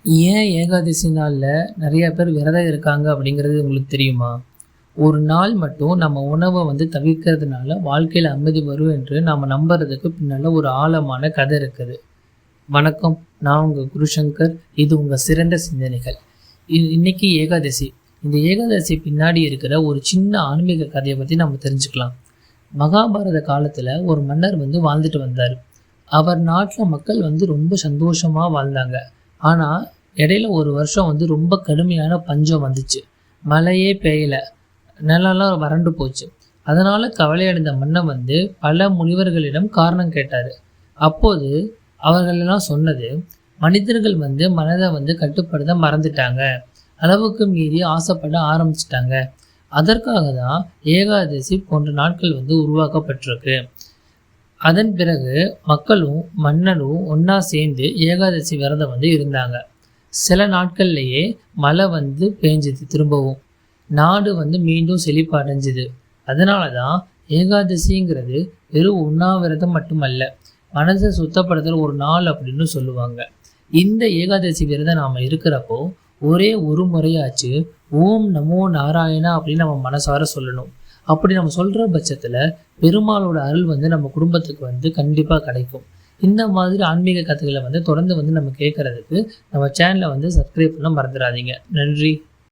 ஏன் ஏகாதசி நாளில் நிறைய பேர் விரதம் இருக்காங்க அப்படிங்கிறது உங்களுக்கு தெரியுமா? ஒரு நாள் மட்டும் நம்ம உணவை தவிர்க்கிறதுனால வாழ்க்கையில் அமைதி வரும் என்று நாம் நம்புறதுக்கு பின்னால் ஒரு ஆழமான கதை இருக்குது. வணக்கம், நான் உங்கள் குருசங்கர். இது உங்கள் சிறந்த சிந்தனைகள். இன்னைக்கு ஏகாதசி. இந்த ஏகாதசி பின்னாடி இருக்கிற ஒரு சின்ன ஆன்மீக கதையை பற்றி நம்ம தெரிஞ்சுக்கலாம். மகாபாரத காலத்தில் ஒரு மன்னர் வாழ்ந்துட்டு வந்தார். அவர் நாட்டில் மக்கள் ரொம்ப சந்தோஷமாக வாழ்ந்தாங்க. ஆனால் இடையில ஒரு வருஷம் ரொம்ப கடுமையான பஞ்சம் வந்துச்சு. மழையே பெய்யல, நிலம்லாம் வறண்டு போச்சு. அதனால கவலையடைந்த மன்னன் பல முனிவர்களிடம் காரணம் கேட்டார். அப்போது அவர்களெல்லாம் சொன்னது, மனிதர்கள் மனதை கட்டுப்படுத்த மறந்துட்டாங்க, அளவுக்கு மீறி ஆசைப்பட ஆரம்பிச்சிட்டாங்க. அதற்காக தான் ஏகாதசி போன்ற நாட்கள் உருவாக்கப்பட்டிருக்கு. அதன் பிறகு மக்களும் மன்னனும் ஒன்றா சேர்ந்து ஏகாதசி விரதம் இருந்தாங்க. சில நாட்கள்லேயே மழை பேஞ்சுது. திரும்பவும் நாடு மீண்டும் செழிப்பு அடைஞ்சுது. அதனால தான் ஏகாதசிங்கிறது வெறும் உண்ணாவிரதம் மட்டுமல்ல, மனதை சுத்தப்படுத்துகிற ஒரு நாள் அப்படின்னு சொல்லுவாங்க. இந்த ஏகாதசி விரதம் நாம் இருக்கிறப்போ ஒரே ஒரு முறையாச்சு ஓம் நமோ நாராயணா அப்படின்னு நம்ம மனசார சொல்லணும். அப்படி நம்ம சொல்கிற பட்சத்தில் பெருமாளோட அருள் நம்ம குடும்பத்துக்கு கண்டிப்பாக கிடைக்கும். இந்த மாதிரி ஆன்மீக கதைகளை தொடர்ந்து நம்ம கேட்குறதுக்கு நம்ம சேனலை சப்ஸ்கிரைப் பண்ண மறந்துடாதீங்க. நன்றி.